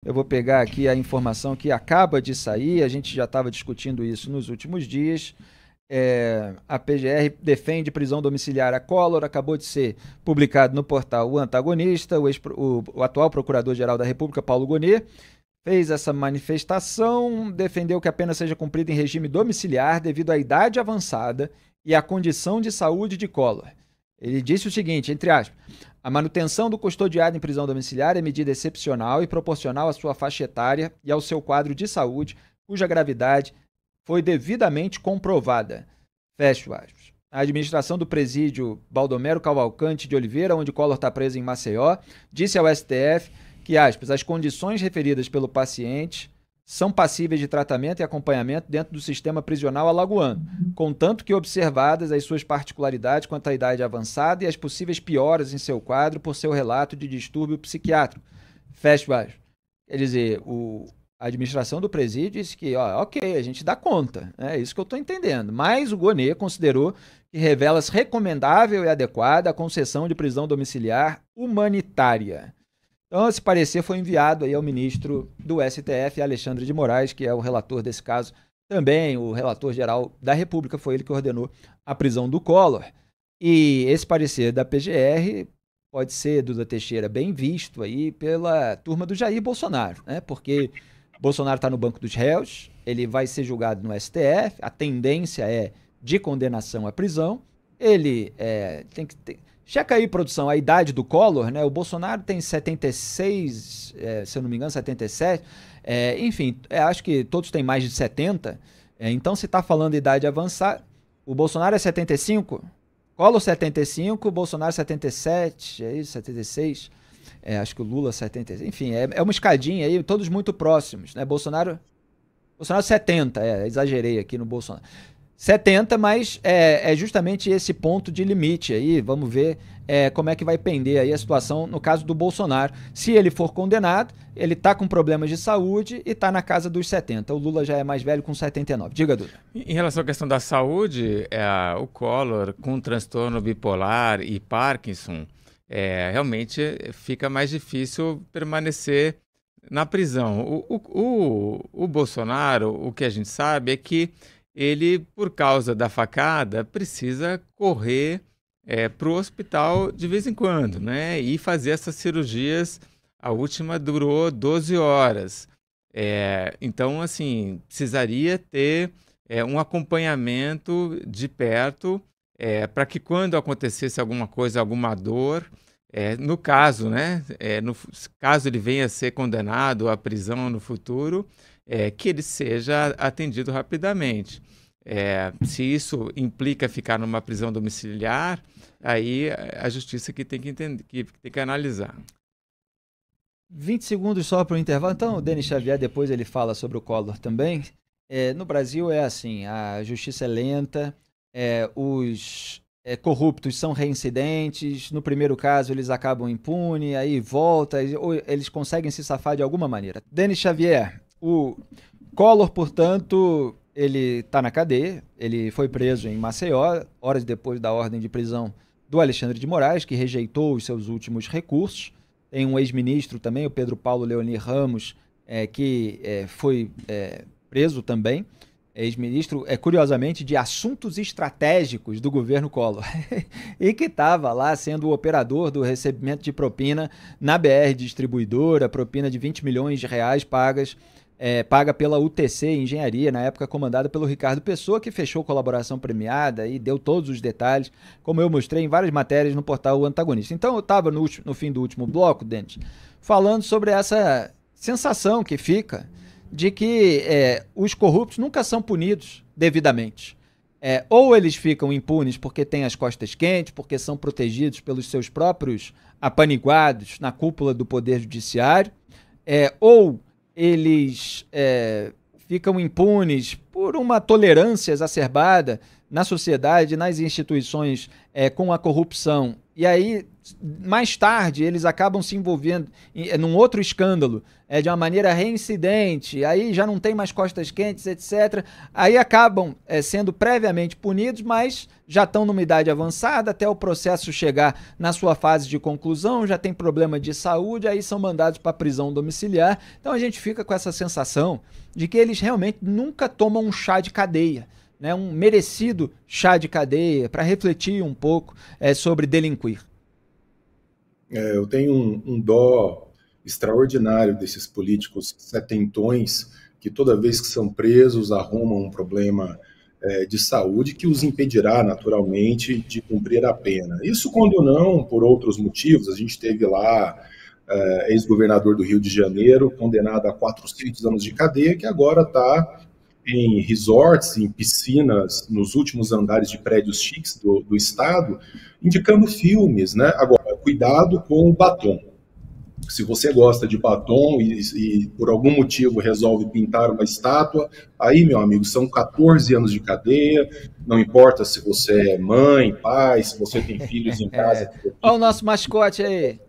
Eu vou pegar aqui a informação que acaba de sair, a gente já estava discutindo isso nos últimos dias. A PGR defende prisão domiciliar a Collor, acabou de ser publicado no portal O Antagonista. O atual Procurador-Geral da República, Paulo Gonet, fez essa manifestação, defendeu que a pena seja cumprida em regime domiciliar devido à idade avançada e à condição de saúde de Collor. Ele disse o seguinte, entre aspas, a manutenção do custodiado em prisão domiciliar é medida excepcional e proporcional à sua faixa etária e ao seu quadro de saúde, cuja gravidade foi devidamente comprovada. Fecho aspas. A administração do presídio Baldomero Cavalcante de Oliveira, onde Collor está preso em Maceió, disse ao STF que, aspas, as condições referidas pelo paciente são passíveis de tratamento e acompanhamento dentro do sistema prisional alagoano, contanto que observadas as suas particularidades quanto à idade avançada e as possíveis pioras em seu quadro por seu relato de distúrbio psiquiátrico. Fecho aspas. Quer dizer, a administração do presídio disse que, ok, a gente dá conta, é isso que eu estou entendendo. Mas o Gonet considerou que revela-se recomendável e adequada a concessão de prisão domiciliar humanitária. Então, esse parecer foi enviado aí ao ministro do STF, Alexandre de Moraes, que é o relator desse caso. Também o relator-geral da República, foi ele que ordenou a prisão do Collor. E esse parecer da PGR pode ser, Duda Teixeira, bem visto aí pela turma do Jair Bolsonaro, né? Porque Bolsonaro está no banco dos réus, ele vai ser julgado no STF, a tendência é de condenação à prisão. Ele tem que ter... Checa aí, produção, a idade do Collor, né? O Bolsonaro tem 76, se eu não me engano, 77. Enfim, acho que todos têm mais de 70. Então, se está falando de idade avançada, o Bolsonaro é 75, Collor 75, Bolsonaro 77, é isso, 76. Acho que o Lula 70. Enfim, é uma escadinha aí, todos muito próximos, né? Bolsonaro 70, exagerei aqui no Bolsonaro. 70, mas é justamente esse ponto de limite aí. Vamos ver como é que vai pender aí a situação no caso do Bolsonaro. Se ele for condenado, ele está com problemas de saúde e está na casa dos 70. O Lula já é mais velho com 79. Diga, Duda. Em relação à questão da saúde, o Collor com transtorno bipolar e Parkinson, realmente fica mais difícil permanecer na prisão. O Bolsonaro, o que a gente sabe é que ele, por causa da facada, precisa correr para o hospital de vez em quando, né? E fazer essas cirurgias. A última durou 12 horas. Então, assim, precisaria ter um acompanhamento de perto para que quando acontecesse alguma coisa, alguma dor, no caso, né? Caso ele venha a ser condenado à prisão no futuro, que ele seja atendido rapidamente. Se isso implica ficar numa prisão domiciliar, aí a justiça que tem que entender, que tem que analisar. 20 segundos só para o intervalo. Então, o Denis Xavier, depois ele fala sobre o Collor também. No Brasil é assim, a justiça é lenta, os corruptos são reincidentes, no primeiro caso eles acabam impunes, aí volta, ou eles conseguem se safar de alguma maneira. Denis Xavier, o Collor, portanto, ele está na cadeia, ele foi preso em Maceió, horas depois da ordem de prisão do Alexandre de Moraes, que rejeitou os seus últimos recursos. Tem um ex-ministro também, o Pedro Paulo Leonir Ramos, que foi preso também, ex-ministro, curiosamente, de assuntos estratégicos do governo Collor, e que estava lá sendo o operador do recebimento de propina na BR Distribuidora, propina de 20 milhões de reais paga pela UTC Engenharia, na época comandada pelo Ricardo Pessoa, que fechou colaboração premiada e deu todos os detalhes, como eu mostrei em várias matérias no portal O Antagonista. Então eu estava no fim do último bloco, Dente, falando sobre essa sensação que fica de que os corruptos nunca são punidos devidamente. Ou eles ficam impunes porque têm as costas quentes, porque são protegidos pelos seus próprios apaniguados na cúpula do Poder Judiciário, ou eles ficam impunes por uma tolerância exacerbada na sociedade, nas instituições, com a corrupção, e aí, mais tarde, eles acabam se envolvendo num outro escândalo, de uma maneira reincidente, aí já não tem mais costas quentes, etc. Aí acabam sendo previamente punidos, mas já estão numa idade avançada, até o processo chegar na sua fase de conclusão, já tem problema de saúde, aí são mandados para prisão domiciliar. Então a gente fica com essa sensação de que eles realmente nunca tomam um chá de cadeia, né, um merecido chá de cadeia, para refletir um pouco sobre delinquir. Eu tenho um dó extraordinário desses políticos setentões que toda vez que são presos arrumam um problema de saúde que os impedirá naturalmente de cumprir a pena. Isso quando não por outros motivos. A gente teve lá ex-governador do Rio de Janeiro condenado a 400 anos de cadeia, que agora está em resorts, em piscinas, nos últimos andares de prédios chiques do estado, indicando filmes, né? Agora, cuidado com o batom. Se você gosta de batom e por algum motivo resolve pintar uma estátua, aí, meu amigo, são 14 anos de cadeia, não importa se você é mãe, pai, se você tem filhos em casa. Olha o nosso mascote aí.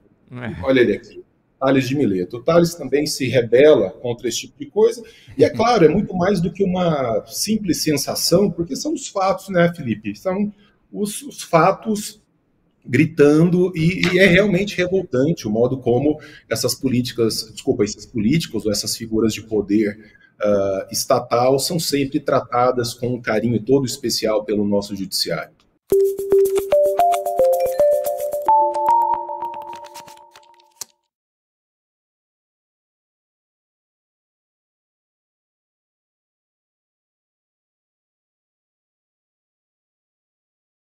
Olha ele aqui. Tales de Mileto. O Tales também se rebela contra esse tipo de coisa, e é claro, é muito mais do que uma simples sensação, porque são os fatos, né, Felipe? São os fatos gritando, e é realmente revoltante o modo como essas políticas, esses políticos ou essas figuras de poder estatal são sempre tratadas com um carinho todo especial pelo nosso judiciário.